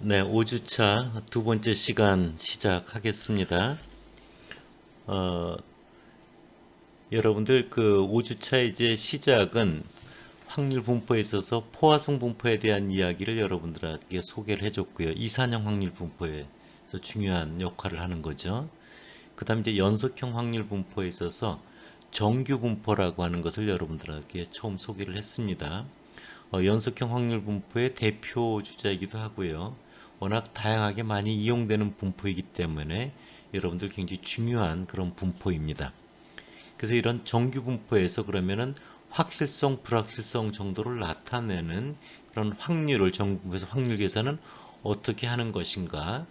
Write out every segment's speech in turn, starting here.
네, 5주차 두 번째 시간 시작하겠습니다. 어, 여러분들 그 5주차 이제 시작은 확률 분포에 있어서 포화성 분포에 대한 이야기를 여러분들에게 소개를 해줬고요. 이산형 확률 분포에서 중요한 역할을 하는 거죠. 그 다음 이제 연속형 확률 분포에 있어서 정규 분포라고 하는 것을 여러분들에게 처음 소개를 했습니다. 연속형 확률 분포의 대표 주자이기도 하고요. 워낙 다양하게 많이 이용되는 분포이기 때문에 여러분들 굉장히 중요한 그런 분포입니다. 그래서 이런 정규 분포에서 그러면은 확실성, 불확실성 정도를 나타내는 그런 확률을 정규 분포에서 확률 계산은 어떻게 하는 것인가?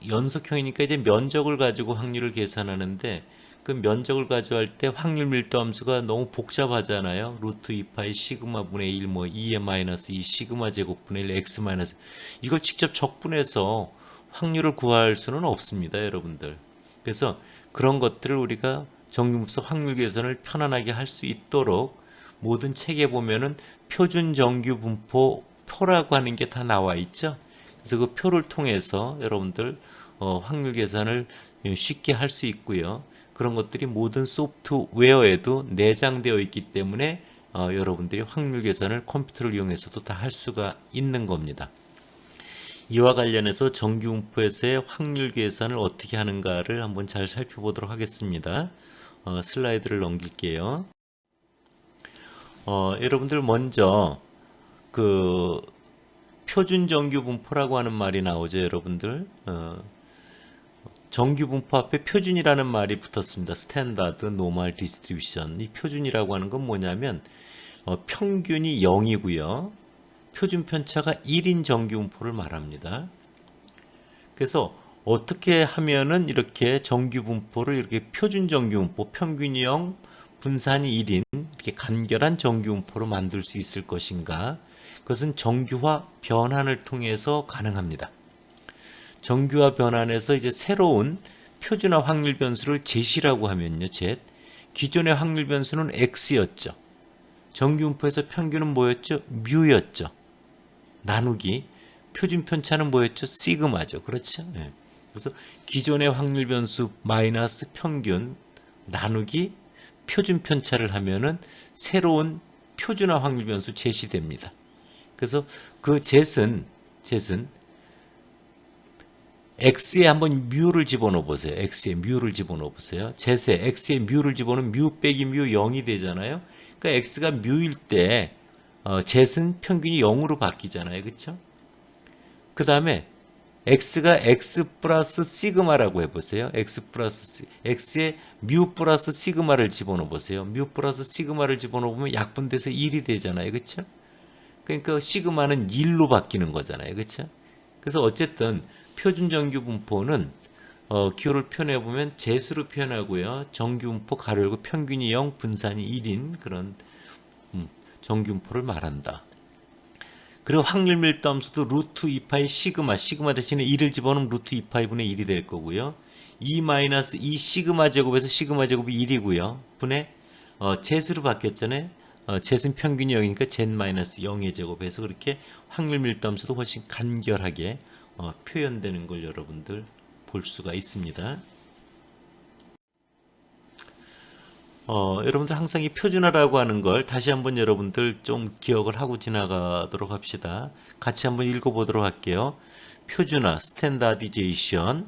연속형이니까 이제 면적을 가지고 확률을 계산하는데 그 면적을 가져갈 때 확률 밀도 함수가 너무 복잡하잖아요. 루트 2파이 시그마 분의 1 뭐 2의 마이너스 2 시그마 제곱 분의 1 x 마이너스 이걸 직접 적분해서 확률을 구할 수는 없습니다, 여러분들. 그래서 그런 것들을 우리가 정규분포 확률 계산을 편안하게 할 수 있도록 모든 책에 보면은 표준 정규 분포 표라고 하는 게 다 나와 있죠. 그래서 그 표를 통해서 여러분들 확률 계산을 쉽게 할 수 있고요. 그런 것들이 모든 소프트웨어에도 내장되어 있기 때문에 여러분들이 확률 계산을 컴퓨터를 이용해서도 다 할 수가 있는 겁니다. 이와 관련해서 정규분포에서의 확률 계산을 어떻게 하는가를 한번 잘 살펴보도록 하겠습니다. 슬라이드를 넘길게요. 여러분들 먼저 그 표준 정규 분포라고 하는 말이 나오죠, 여러분들. 정규 분포 앞에 표준이라는 말이 붙었습니다. 스탠다드, 노멀, 디스트리뷰션. 이 표준이라고 하는 건 뭐냐면 평균이 0이고요. 표준 편차가 1인 정규 분포를 말합니다. 그래서 어떻게 하면은 이렇게 정규 분포를 이렇게 표준 정규 분포, 평균이 0, 분산이 1인 이렇게 간결한 정규 분포로 만들 수 있을 것인가? 그것은 정규화 변환을 통해서 가능합니다. 정규화 변환에서 이제 새로운 표준화 확률 변수를 제시라고 하면요, Z. 기존의 확률 변수는 X였죠. 정규 분포에서 평균은 뭐였죠? 뮤였죠. 나누기. 표준 편차는 뭐였죠? 시그마죠. 그렇죠? 네. 그래서 기존의 확률 변수 마이너스 평균 나누기 표준 편차를 하면은 새로운 표준화 확률 변수 제시됩니다. 그래서 그 Z은 X에 한번 뮤를 집어넣어 보세요. X에 뮤를 집어넣어 보세요. Z에 X에 뮤를 집어넣으면 뮤 빼기 뮤 0이 되잖아요. 그러니까 X가 뮤일 때 Z는 평균이 0으로 바뀌잖아요. 그렇죠? 그 다음에 X가 X 플러스 시그마라고 해보세요. X에 뮤 플러스 시그마를 집어넣어 보세요. 뮤 플러스 시그마를 집어넣어 보면 약분돼서 1이 되잖아요. 그렇죠? 그러니까 시그마는 1로 바뀌는 거잖아요. 그렇죠? 그래서 어쨌든 표준 정규 분포는 기호를 표현해 보면 제수로 표현하고요. 정규 분포 가로 열고 평균이 0, 분산이 1인 그런 정규 분포를 말한다. 그리고 확률 밀도 함수도 루트 2파이 시그마 대신에 2를 집어넣으면 루트 2파이분의 1이 될 거고요. 2 마이너스 2 시그마 제곱에서 시그마 제곱이 1이고요. 분의 제수로 바뀌었잖아요. 제수는 평균이 0이니까 z 마이너스 0의 제곱해서 그렇게 확률 밀도 함수도 훨씬 간결하게 표현되는 걸 여러분들 볼 수가 있습니다. 여러분들 항상 이 표준화라고 하는 걸 다시 한번 여러분들 좀 기억을 하고 지나가도록 합시다. 같이 한번 읽어보도록 할게요. 표준화, 스탠다디제이션.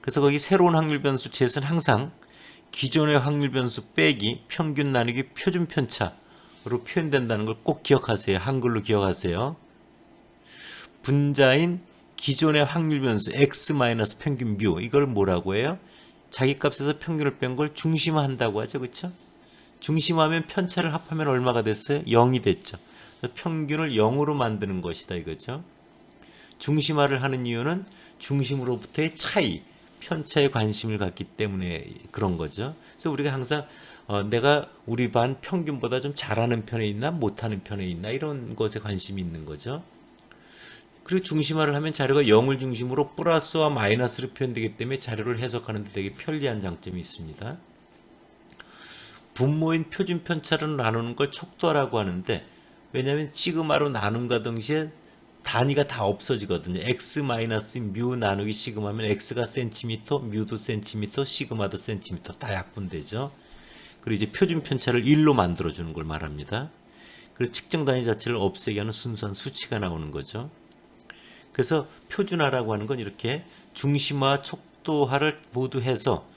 그래서 거기 새로운 확률 변수 Z는 항상 기존의 확률 변수 빼기 평균 나누기 표준 편차로 표현된다는 걸 꼭 기억하세요. 한글로 기억하세요. 분자인 기존의 확률 변수 X 마이너스 평균 뮤 이걸 뭐라고 해요? 자기 값에서 평균을 뺀 걸 중심화한다고 하죠. 그렇죠? 중심화하면 편차를 합하면 얼마가 됐어요? 0이 됐죠. 평균을 0으로 만드는 것이다 이거죠. 중심화를 하는 이유는 중심으로부터의 차이, 편차에 관심을 갖기 때문에 그런 거죠. 그래서 우리가 항상 내가 우리 반 평균보다 좀 잘하는 편에 있나 못하는 편에 있나 이런 것에 관심이 있는 거죠. 그리고 중심화를 하면 자료가 0을 중심으로 플러스와 마이너스로 표현되기 때문에 자료를 해석하는 데 되게 편리한 장점이 있습니다. 분모인 표준 편차를 나누는 걸 척도라고 하는데 왜냐하면 시그마로 나눈과 동시에 단위가 다 없어지거든요. x 마이너스 뮤 나누기 시그마면 x가 센티미터, 뮤도 센티미터, 시그마도 센티미터 다 약분되죠. 그리고 이제 표준 편차를 1로 만들어주는 걸 말합니다. 그리고 측정 단위 자체를 없애게 하는 순수한 수치가 나오는 거죠. 그래서 표준화라고 하는 건 이렇게 중심화, 척도화를 모두 해서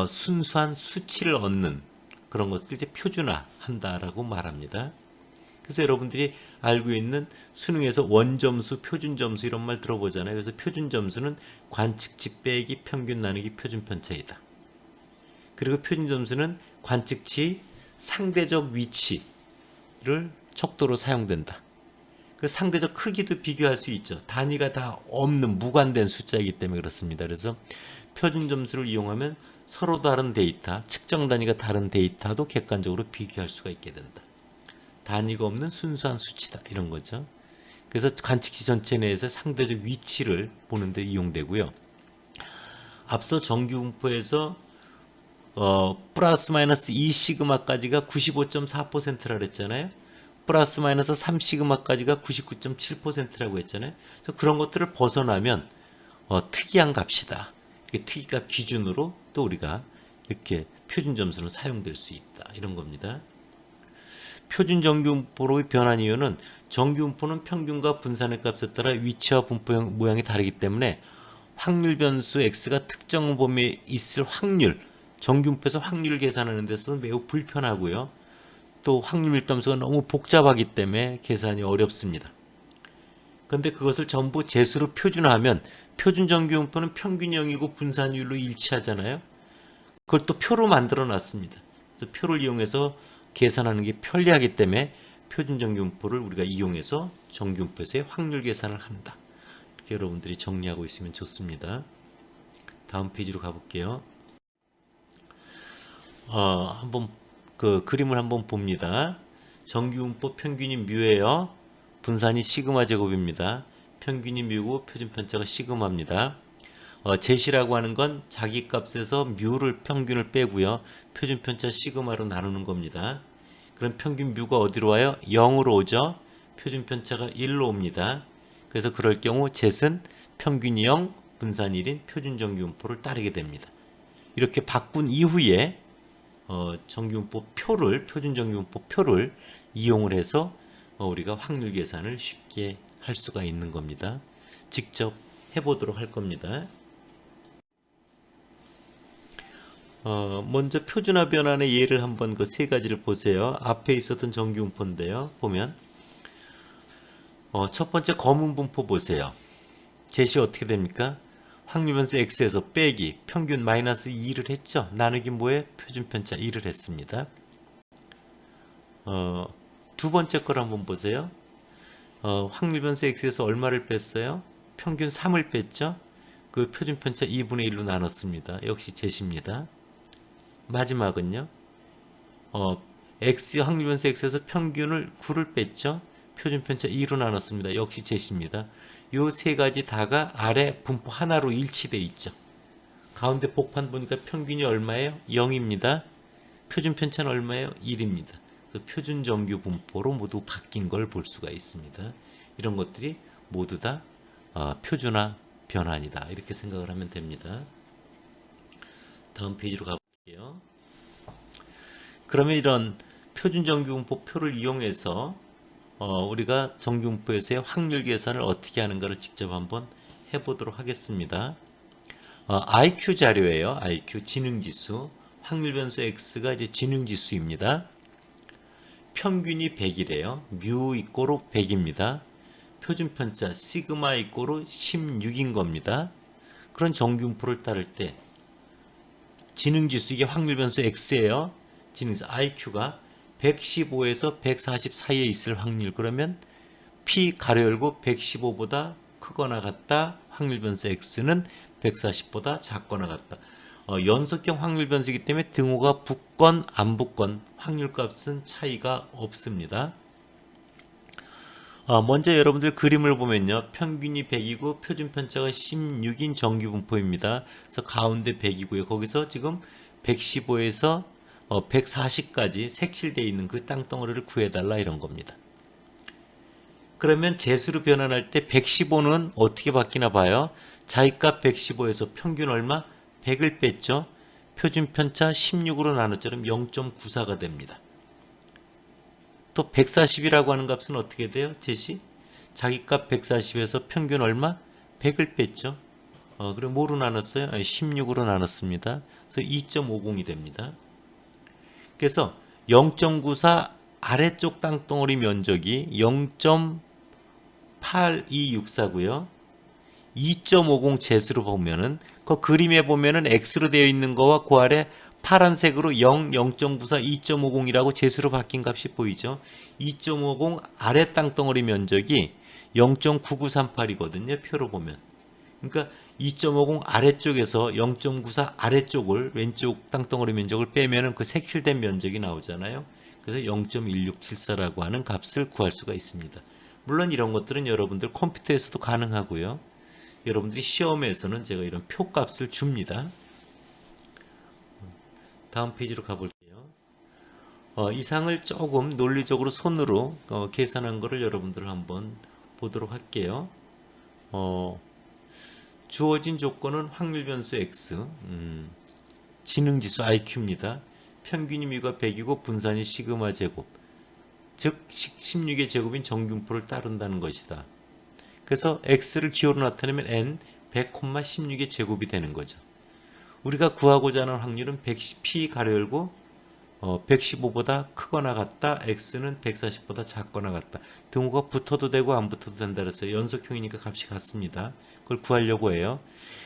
순수한 수치를 얻는 그런 것을 이제 표준화한다라고 말합니다. 그래서 여러분들이 알고 있는 수능에서 원점수, 표준점수 이런 말 들어보잖아요. 그래서 표준점수는 관측치 빼기 평균 나누기 표준편차이다. 그리고 표준점수는 관측치 상대적 위치를 척도로 사용된다. 그 상대적 크기도 비교할 수 있죠. 단위가 다 없는 무관된 숫자이기 때문에 그렇습니다. 그래서 표준점수를 이용하면 서로 다른 데이터, 측정 단위가 다른 데이터도 객관적으로 비교할 수가 있게 된다. 단위가 없는 순수한 수치다. 이런 거죠. 그래서 관측치 전체 내에서 상대적 위치를 보는 데 이용되고요. 앞서 정규분포에서 플러스 마이너스 2 시그마까지가 95.4%라 그랬잖아요. 플러스 마이너스 3 시그마까지가 99.7%라고 했잖아요. 그래서 그런 것들을 벗어나면 특이한 값이다. 이게 특이값 기준으로 또 우리가 이렇게 표준 점수는 사용될 수 있다. 이런 겁니다. 표준 정규분포로 변한 이유는 정규분포는 평균과 분산의 값에 따라 위치와 분포 모양이 다르기 때문에 확률 변수 x가 특정 범위에 있을 확률, 정규분포에서 확률을 계산하는 데서는 매우 불편하고요. 또 확률 밀도함수가 너무 복잡하기 때문에 계산이 어렵습니다. 그런데 그것을 전부 재수로 표준화하면 표준 정규분포는 평균이 0이고 분산율로 일치하잖아요. 그걸 또 표로 만들어 놨습니다. 그래서 표를 이용해서 계산하는 게 편리하기 때문에 표준 정규분포를 우리가 이용해서 정규분포에서의 확률 계산을 한다. 이렇게 여러분들이 정리하고 있으면 좋습니다. 다음 페이지로 가볼게요. 한번 그 그림을 한번 봅니다. 정규분포 평균이 뮤예요. 분산이 시그마 제곱입니다. 평균이 뮤고 표준 편차가 시그마입니다. 제시라고 하는 건 자기 값에서 뮤를 평균을 빼고요. 표준 편차 시그마로 나누는 겁니다. 그럼 평균 뮤가 어디로 와요? 0으로 오죠. 표준 편차가 1로 옵니다. 그래서 그럴 경우 젯은 평균이 0, 분산이 1인 표준 정규분포를 따르게 됩니다. 이렇게 바꾼 이후에 정규분포 표를 표준 정규분포 표를 이용을 해서 우리가 확률 계산을 쉽게 할 수가 있는 겁니다. 직접 해보도록 할 겁니다. 먼저 표준화 변환의 예를 한번 그 세 가지를 보세요. 앞에 있었던 정규분포인데요. 보면 첫 번째 검은 분포 보세요. 제시 어떻게 됩니까? 확률 변수 x에서 빼기 평균 마이너스 2를 했죠. 나누기 뭐에 표준 편차 1을 했습니다. 두 번째 걸 한번 보세요. 확률 변수 x에서 얼마를 뺐어요? 평균 3을 뺐죠. 그 표준 편차 2분의 1로 나눴습니다. 역시 제시입니다. 마지막은요. x 확률 변수 x에서 평균을 9를 뺐죠. 표준 편차 2로 나눴습니다. 역시 제시입니다. 요 세 가지 다가 아래 분포 하나로 일치되어 있죠. 가운데 복판 보니까 평균이 얼마예요? 0입니다. 표준 편차는 얼마예요? 1입니다. 그래서 표준 정규 분포로 모두 바뀐 걸 볼 수가 있습니다. 이런 것들이 모두 다 표준화 변환이다. 이렇게 생각을 하면 됩니다. 다음 페이지로 가볼게요. 그러면 이런 표준 정규 분포 표를 이용해서 우리가 정규분포에서의 확률 계산을 어떻게 하는가를 직접 한번 해보도록 하겠습니다. IQ 자료예요. IQ 지능지수. 확률 변수 X가 이제 지능지수입니다. 평균이 100이래요. 뮤 이꼬로 100입니다. 표준 편차 시그마 이꼬로 16인 겁니다. 그런 정규분포를 따를 때 지능지수 이게 확률 변수 X예요. 지능지수 IQ가 115에서 140 사이에 있을 확률. 그러면 P 가로 열고 115보다 크거나 같다. 확률 변수 X는 140보다 작거나 같다. 연속형 확률 변수이기 때문에 등호가 붙건 안 붙건 확률 값은 차이가 없습니다. 먼저 여러분들 그림을 보면요. 평균이 100이고 표준 편차가 16인 정규분포입니다. 그래서 가운데 100이고요. 거기서 지금 115에서 140까지 색칠되어 있는 그 땅덩어리를 구해달라 이런 겁니다. 그러면 재수로 변환할 때 115는 어떻게 바뀌나 봐요. 자기값 115에서 평균 얼마? 100을 뺐죠. 표준 편차 16으로 나눴처럼 0.94가 됩니다. 또 140이라고 하는 값은 어떻게 돼요? 제시? 자기값 140에서 평균 얼마? 100을 뺐죠. 그럼 뭐로 나눴어요? 16으로 나눴습니다. 그래서 2.50이 됩니다. 그래서 0.94 아래쪽 땅덩어리 면적이 0.8264고요. 2.50 제수로 보면은 그 그림에 보면은 X로 되어 있는 거와 그 아래 파란색으로 0, 0.94, 2.50이라고 제수로 바뀐 값이 보이죠. 2.50 아래 땅덩어리 면적이 0.9938이거든요. 표로 보면. 그러니까 2.50 아래쪽에서 0.94 아래쪽을 왼쪽 땅덩어리 면적을 빼면은 그 색칠된 면적이 나오잖아요. 그래서 0.1674라고 하는 값을 구할 수가 있습니다. 물론 이런 것들은 여러분들 컴퓨터에서도 가능하고요. 여러분들이 시험에서는 제가 이런 표값을 줍니다. 다음 페이지로 가볼게요. 이상을 조금 논리적으로 손으로 계산한 거를 여러분들 한번 보도록 할게요. 주어진 조건은 확률 변수 x, 지능지수 IQ입니다. 평균이 μ가 100이고 분산이 시그마 제곱, 즉 16의 제곱인 정균포를 따른다는 것이다. 그래서 x를 기호로 나타내면 n 100,16의 제곱이 되는 거죠. 우리가 구하고자 하는 확률은 110p 가로 열고 115보다 크거나 같다. x는 140보다 작거나 같다. 등호가 붙어도 되고 안 붙어도 된다 그랬어요. 연속형이니까 값이 같습니다. 그걸 구하려고 해요.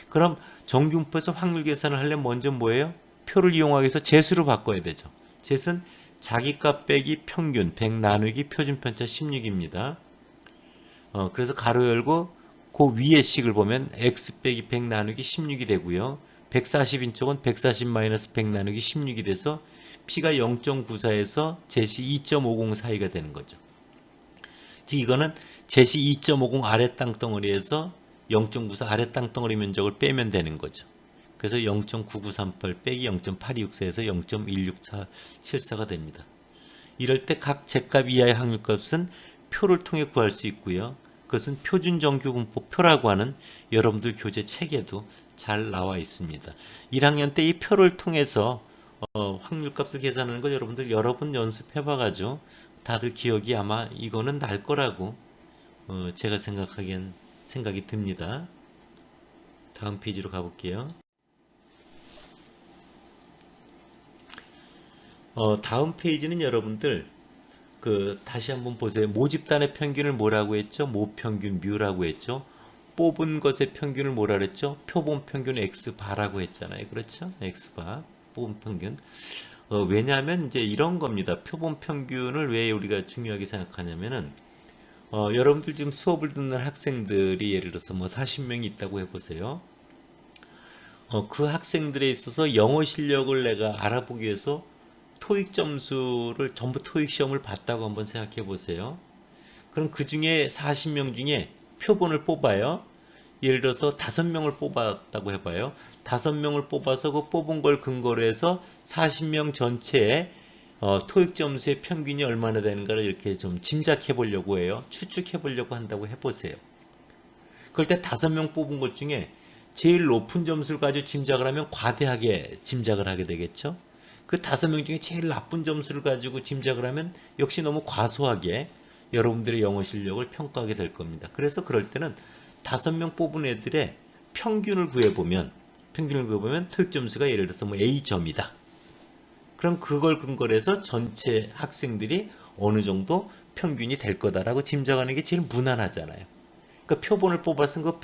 그럼 정균포에서 확률 계산을 하려면 먼저 뭐예요? 표를 이용하기 위해서 제수로 바꿔야 되죠. 제수는 자기값 빼기 평균 100 나누기 표준편차 16입니다. 그래서 가로 열고 그 위에 식을 보면 x 빼기 100 나누기 16이 되고요. 140인 쪽은 140 마이너스 100 나누기 16이 돼서 P가 0.94에서 제시 2.50 사이가 되는 거죠. 즉 이거는 제시 2.50 아래 땅덩어리에서 0.94 아래 땅덩어리 면적을 빼면 되는 거죠. 그래서 0.9938 빼기 0.8264에서 0.16474가 됩니다. 이럴 때 각 제값 이하의 확률값은 표를 통해 구할 수 있고요. 그것은 표준정규분포표라고 하는 여러분들 교재 책에도 잘 나와 있습니다. 1학년 때 이 표를 통해서 확률값을 계산하는 걸 여러분들 여러 번 연습해봐가지고 다들 기억이 아마 이거는 날 거라고 제가 생각하기엔 생각이 듭니다. 다음 페이지로 가볼게요. 다음 페이지는 여러분들 다시 한번 보세요. 모집단의 평균을 뭐라고 했죠? 모평균 뮤라고 했죠. 뽑은 것의 평균을 뭐라 그랬죠? 표본 평균 x바라고 했잖아요. 그렇죠? x바 뽑은 평균. 왜냐하면 이제 이런 겁니다. 표본 평균을 왜 우리가 중요하게 생각하냐면은 여러분들 지금 수업을 듣는 학생들이 예를 들어서 뭐 40명이 있다고 해보세요. 그 학생들에 있어서 영어 실력을 내가 알아보기 위해서 토익 점수를 전부 토익 시험을 봤다고 한번 생각해 보세요. 그럼 그 중에 40명 중에 표본을 뽑아요. 예를 들어서 5명을 뽑았다고 해봐요. 5명을 뽑아서 그 뽑은 걸 근거로 해서 40명 전체의 토익 점수의 평균이 얼마나 되는가를 이렇게 좀 짐작해 보려고 해요. 추측해 보려고 한다고 해보세요. 그럴 때 5명 뽑은 것 중에 제일 높은 점수를 가지고 짐작을 하면 과대하게 짐작을 하게 되겠죠. 그 5명 중에 제일 나쁜 점수를 가지고 짐작을 하면 역시 너무 과소하게 여러분들의 영어 실력을 평가하게 될 겁니다. 그래서 그럴 때는 5명 뽑은 애들의 평균을 구해보면 토익 점수가 예를 들어서 뭐 A점이다. 그럼 그걸 근거로 해서 전체 학생들이 어느 정도 평균이 될 거다라고 짐작하는 게 제일 무난하잖아요. 그러니까 표본을 뽑아서 그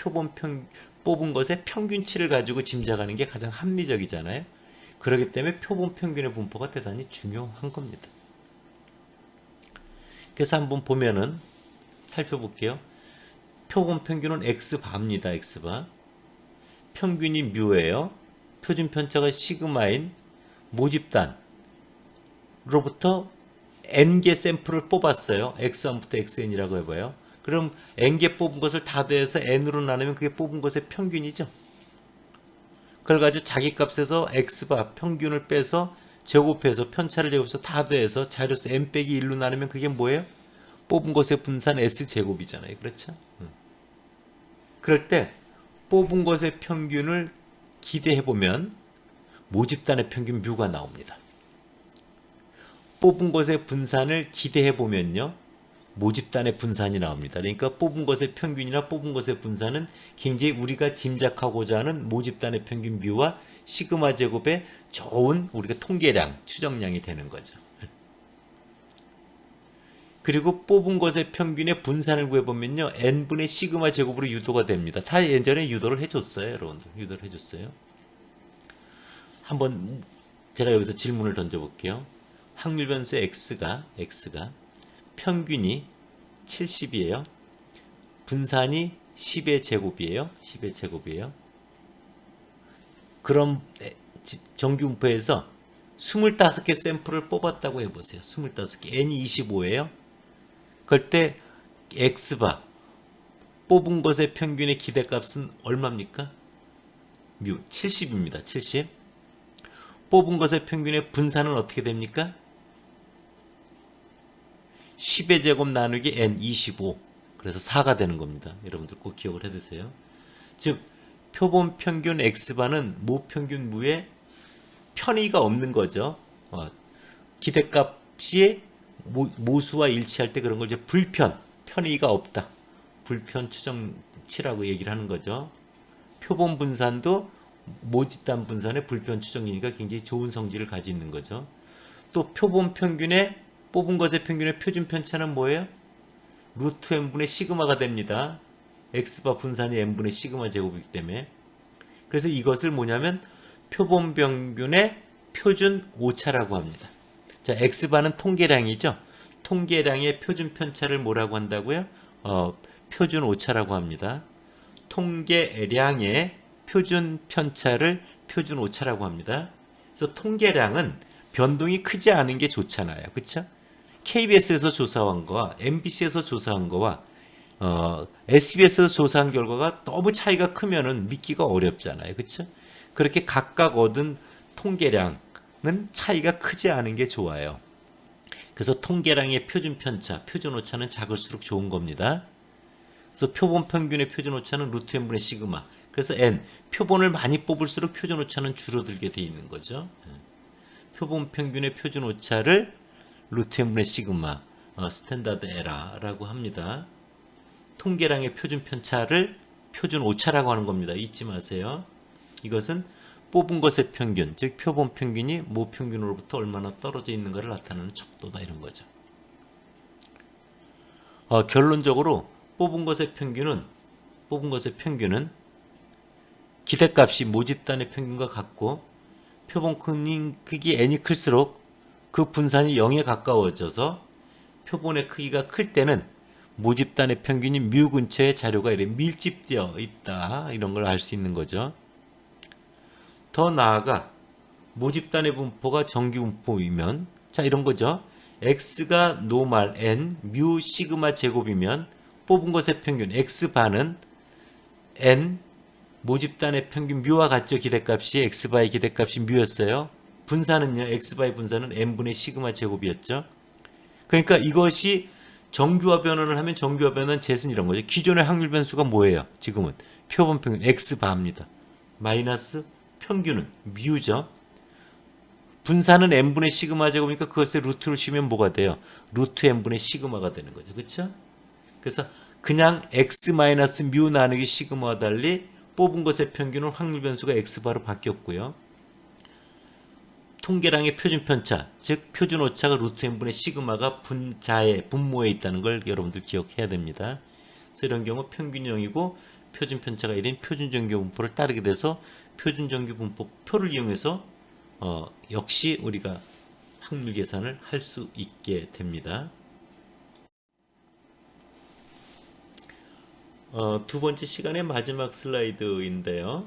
뽑은 것의 평균치를 가지고 짐작하는 게 가장 합리적이잖아요. 그렇기 때문에 표본 평균의 분포가 대단히 중요한 겁니다. 그래서 한번 보면은 살펴볼게요. 표본 평균은 x바입니다. x바. 평균이 뮤예요. 표준 편차가 시그마인 모집단으로부터 n개 샘플을 뽑았어요. x1부터 xn이라고 해봐요. 그럼 n개 뽑은 것을 다 더해서 n으로 나누면 그게 뽑은 것의 평균이죠. 그걸 가지고 자기 값에서 x바 평균을 빼서 제곱해서 편차를 제곱해서 다 더해서 자료수 n 빼기 1로 나누면 그게 뭐예요? 뽑은 것의 분산 S제곱이잖아요. 그렇죠? 그럴 때 뽑은 것의 평균을 기대해보면 모집단의 평균 뮤가 나옵니다. 뽑은 것의 분산을 기대해보면요. 모집단의 분산이 나옵니다. 그러니까 뽑은 것의 평균이나 뽑은 것의 분산은 굉장히 우리가 짐작하고자 하는 모집단의 평균 뮤와 시그마 제곱의 좋은 우리가 통계량, 추정량이 되는 거죠. 그리고 뽑은 것의 평균의 분산을 구해보면요. n분의 시그마 제곱으로 유도가 됩니다. 다 예전에 유도를 해줬어요. 여러분들. 유도를 해줬어요. 한번 제가 여기서 질문을 던져볼게요. 확률 변수 x가 평균이 70이에요. 분산이 10의 제곱이에요. 10의 제곱이에요. 그럼 정규분포에서 25개 샘플을 뽑았다고 해보세요. 25개. n이 25예요. 그럴 때 x바 뽑은 것의 평균의 기대값은 얼마입니까? 뮤 70입니다. 70. 뽑은 것의 평균의 분산은 어떻게 됩니까? 10의 제곱 나누기 n 25. 그래서 4가 되는 겁니다. 여러분들 꼭 기억을 해두세요. 즉 표본 평균 x바는 모평균 무의 편의가 없는 거죠. 기대값이 모수와 일치할 때 그런 걸 이제 편의가 없다. 불편 추정치라고 얘기를 하는 거죠. 표본 분산도 모집단 분산의 불편 추정이니까 굉장히 좋은 성질을 가지고 있는 거죠. 또 표본 평균의 뽑은 것의 평균의 표준 편차는 뭐예요? 루트 n분의 시그마가 됩니다. x바 분산이 n분의 시그마 제곱이기 때문에. 그래서 이것을 뭐냐면 표본 평균의 표준 오차라고 합니다. 자, x바는 통계량이죠. 통계량의 표준 편차를 뭐라고 한다고요? 표준 오차라고 합니다. 통계량의 표준 편차를 표준 오차라고 합니다. 그래서 통계량은 변동이 크지 않은 게 좋잖아요. 그렇죠? KBS에서 조사한 거와 MBC에서 조사한 거와 SBS에서 조사한 결과가 너무 차이가 크면은 믿기가 어렵잖아요. 그렇죠? 그렇게 각각 얻은 통계량은 차이가 크지 않은 게 좋아요. 그래서 통계량의 표준 편차, 표준 오차는 작을수록 좋은 겁니다. 그래서 표본 평균의 표준 오차는 루트 n분의 시그마. 그래서 n, 표본을 많이 뽑을수록 표준 오차는 줄어들게 돼 있는 거죠. 표본 평균의 표준 오차를 루트 n분의 시그마, 스탠다드 에러라고 합니다. 통계량의 표준 편차를 표준 오차라고 하는 겁니다. 잊지 마세요. 이것은 뽑은 것의 평균, 즉 표본 평균이 모평균으로부터 얼마나 떨어져 있는 것을 나타내는 척도다 이런 거죠. 결론적으로 뽑은 것의 평균은 기대값이 모집단의 평균과 같고 표본 크기 n이 클수록 그 분산이 0에 가까워져서 표본의 크기가 클 때는 모집단의 평균이 뮤 근처에 자료가 이렇게 밀집되어 있다 이런 걸 알 수 있는 거죠. 더 나아가 모집단의 분포가 정규 분포이면 자 이런 거죠. x가 노말 n 뮤 시그마 제곱이면 뽑은 것의 평균 x바는 n 모집단의 평균 뮤와 같죠. 기대값이 x바의 기대값이 뮤였어요. 분산은요. x바의 분산은 n분의 시그마 제곱이었죠. 그러니까 이것이 정규화 변환을 하면 정규화 변환 젯은 이런 거죠. 기존의 확률 변수가 뭐예요? 지금은 표본 평균 x바입니다. 마이너스 평균은 뮤죠. 분산은 n분의 시그마 제곱이니까 그것에 루트를 씌우면 뭐가 돼요? 루트 n분의 시그마가 되는 거죠. 그렇죠? 그래서 그냥 x 마이너스 뮤 나누기 시그마와 달리 뽑은 것의 평균은 확률 변수가 x바로 바뀌었고요. 통계량의 표준 편차, 즉 표준 오차가 루트 n분의 시그마가 분모에 있다는 걸 여러분들 기억해야 됩니다. 그래서 이런 경우 평균이 0이고 표준 편차가 1인 표준 정규 분포를 따르게 돼서 표준 정규 분포 표를 이용해서 역시 우리가 확률 계산을 할 수 있게 됩니다. 두 번째 시간의 마지막 슬라이드인데요.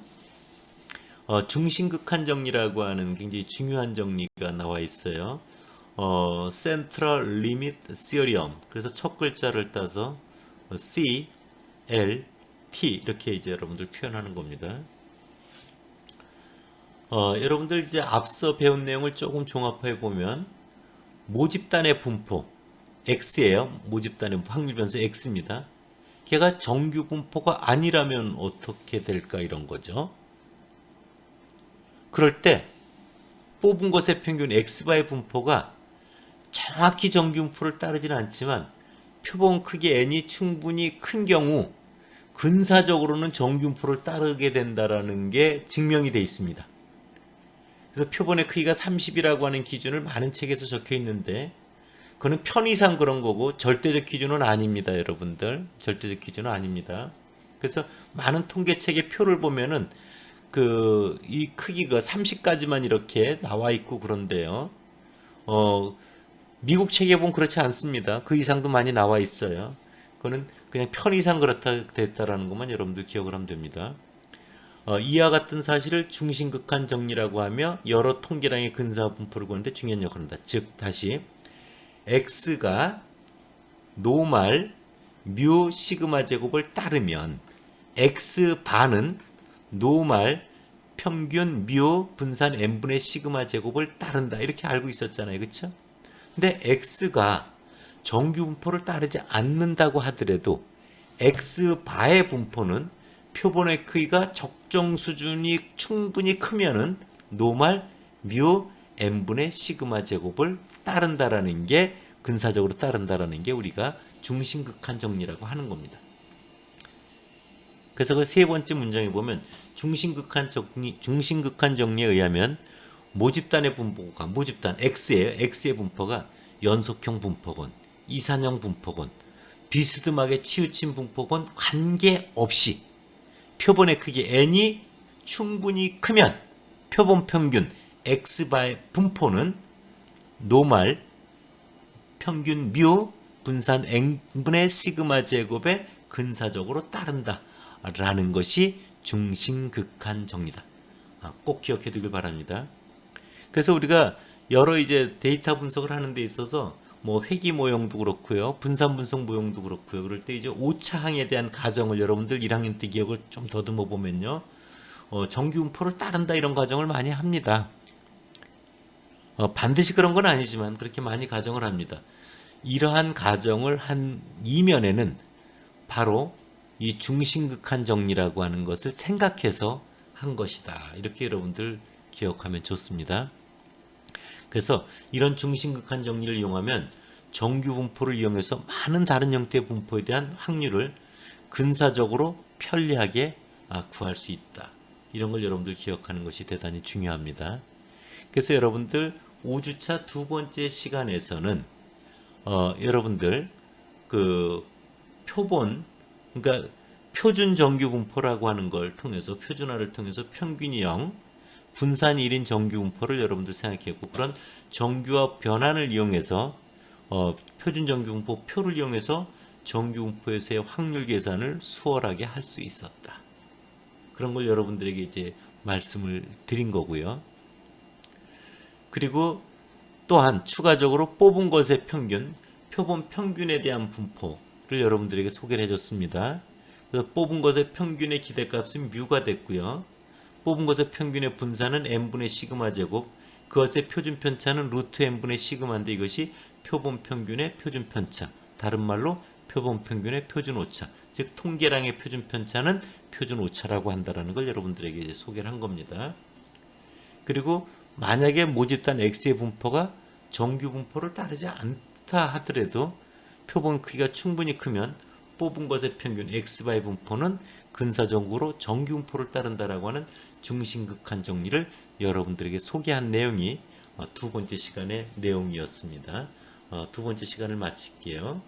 중심극한 정리라고 하는 굉장히 중요한 정리가 나와 있어요. Central Limit Theorem. 그래서 첫 글자를 따서 C, L, T 이렇게 이제 여러분들 표현하는 겁니다. 여러분들 이제 앞서 배운 내용을 조금 종합해 보면 모집단의 분포, X예요. 모집단의 확률 변수 X입니다. 걔가 정규 분포가 아니라면 어떻게 될까 이런 거죠. 그럴 때 뽑은 것의 평균 X바의 분포가 정확히 정규 분포를 따르지는 않지만 표본 크기 n이 충분히 큰 경우 근사적으로는 정규 분포를 따르게 된다는 게 증명이 되어 있습니다. 그래서 표본의 크기가 30이라고 하는 기준을 많은 책에서 적혀 있는데 그거는 편의상 그런 거고 절대적 기준은 아닙니다, 여러분들. 절대적 기준은 아닙니다. 그래서 많은 통계책의 표를 보면은 이 크기가 30까지만 이렇게 나와 있고 그런데요. 미국 책에 보면 그렇지 않습니다. 그 이상도 많이 나와 있어요. 그거는 그냥 편의상 그렇다 됐다라는 것만 여러분들 기억을 하면 됩니다. 이와 같은 사실을 중심극한 정리라고 하며 여러 통계량의 근사 분포를 구하는데 중요한 역할을 한다. 즉 다시 x가 노말 뮤 시그마 제곱을 따르면 x반은 노말 평균 뮤 분산 n분의 시그마 제곱을 따른다. 이렇게 알고 있었잖아요. 그렇죠? 근데 x가 정규 분포를 따르지 않는다고 하더라도 x바의 분포는 표본의 크기가 적정 수준이 충분히 크면은 노말 뮤 n분의 시그마 제곱을 따른다라는 게 근사적으로 따른다라는 게 우리가 중심극한 정리라고 하는 겁니다. 그래서 그 세 번째 문장에 보면 중심극한 정리에 의하면 모집단의 분포가 모집단 X의 분포가 연속형 분포건, 이산형 분포건, 비스듬하게 치우친 분포건 관계없이 표본의 크기 n이 충분히 크면 표본 평균 x바의 분포는 노말 평균 뮤 분산 n분의 시그마 제곱에 근사적으로 따른다 라는 것이 중심극한 정리다. 꼭 기억해 두길 바랍니다. 그래서 우리가 여러 이제 데이터 분석을 하는 데 있어서 뭐 회귀 모형도 그렇고요. 분산 분석 모형도 그렇고요. 그럴 때 이제 오차항에 대한 가정을 여러분들 1학년 때 기억을 좀 더듬어 보면요. 정규 분포를 따른다 이런 가정을 많이 합니다. 반드시 그런 건 아니지만 그렇게 많이 가정을 합니다. 이러한 가정을 한 이면에는 바로 이 중심극한 정리라고 하는 것을 생각해서 한 것이다. 이렇게 여러분들 기억하면 좋습니다. 그래서 이런 중심극한 정리를 이용하면 정규 분포를 이용해서 많은 다른 형태의 분포에 대한 확률을 근사적으로 편리하게 구할 수 있다. 이런 걸 여러분들 기억하는 것이 대단히 중요합니다. 그래서 여러분들 5주차 두 번째 시간에서는 여러분들 그 표본 그러니까 표준 정규 분포라고 하는 걸 통해서 표준화를 통해서 평균이 0 분산이 1인 정규 분포를 여러분들 생각했고 그런 정규와 변환을 이용해서 표준 정규 분포 표를 이용해서 정규 분포에서의 확률 계산을 수월하게 할 수 있었다. 그런 걸 여러분들에게 이제 말씀을 드린 거고요. 그리고 또한 추가적으로 뽑은 것의 평균, 표본 평균에 대한 분포를 여러분들에게 소개를 해줬습니다. 그래서 뽑은 것의 평균의 기대값은 뮤가 됐고요. 뽑은 것의 평균의 분산은 n분의 시그마 제곱, 그것의 표준 편차는 루트 n분의 시그마인데 이것이 표본 평균의 표준 편차, 다른 말로 표본 평균의 표준 오차, 즉 통계량의 표준 편차는 표준 오차라고 한다는 걸 여러분들에게 이제 소개를 한 겁니다. 그리고 만약에 모집단 X의 분포가 정규 분포를 따르지 않다 하더라도 표본 크기가 충분히 크면 뽑은 것의 평균 X바의 분포는 근사적으로 정규 분포를 따른다라고 하는 중심극한 정리를 여러분들에게 소개한 내용이 두 번째 시간의 내용이었습니다. 두 번째 시간을 마칠게요.